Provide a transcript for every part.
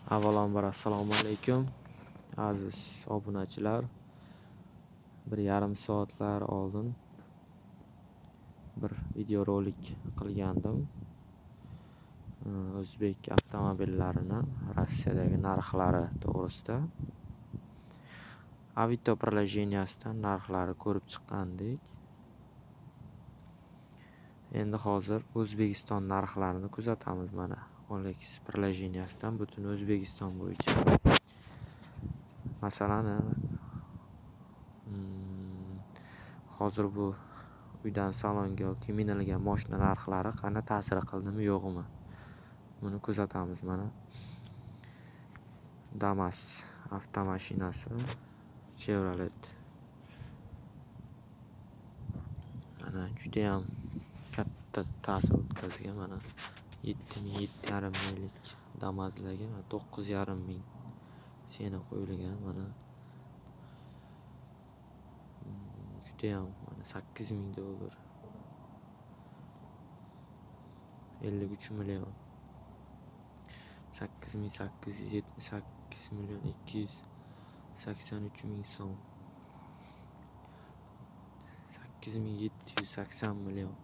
Avvalambor assalomu alaykum aziz obunachilar. 1,5 soatlar oldin bir videorolik qilgandim. O'zbek avtomobillarini Rossiyadagi narxlari to'g'risida. Avito приложениyadan narxlari ko'rib chiqqandik. Endi hozir O'zbekiston narxlarini kuzatamiz. Mana OLX приложениyadan butun O'zbekiston bo'yicha. Masalan, hozir bu uydan salonga yoki minilgan mashina narxlari qana ta'sir qildimi yo'qmi? Buni kuzatamiz. Mana Damas avtomashinasi Chevrolet. Mana juda ham katta ta'sir o'tkazgan. Mana 7,5 minglik Damas'larga 9,5 ming sena qo'yilgan. Mana juda ham mana 8 ming dollar. 53 million. 8,878 million 283 ming so'm. 8,780 million.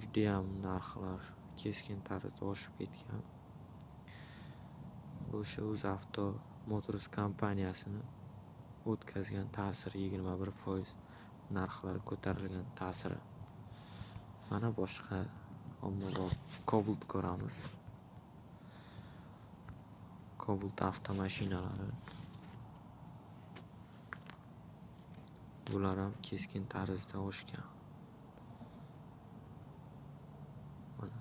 Juda ham narxlar keskin tarzda oshib ketgan. O'sha UzAvto Motors kompaniyasini o'tkazgan ta'sir 21% narxlar ko'tarilgan ta'siri. Mana boshqa ommabop Cobalt ko'ramiz. Cobalt avtomashinalari. Bular ham keskin tarzda oshgan. Mana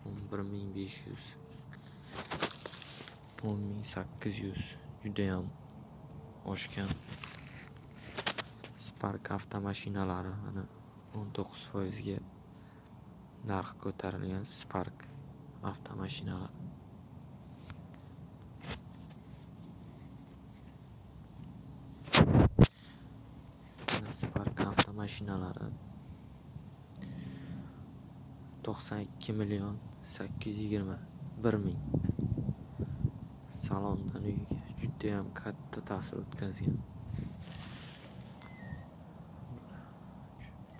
11,500, 10,800 juda ham oshgan. Spark avtomashinalari mana 19% ga narx ko'tarilgan Spark avtomashinalar. Spark avtomashinalari 92 million 821 ming. Salondan uyga juda ham katta ta'sir o'tkazgan.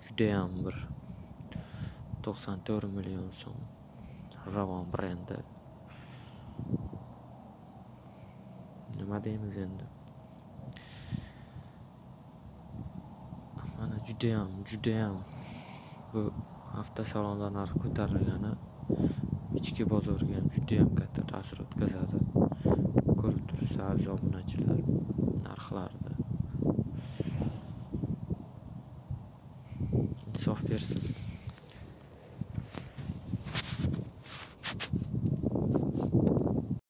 Juda ham bir 94 million so'm. Ravon brendi. Nima deymiz endi? Mana juda ham bu avtosalonda narx ko'tarilgani ichki bozorga ham juda ham katta ta'sir o'tkazadi. Ko'rib turibsiz aziz obunachilar, narxlarda. Insof bersin.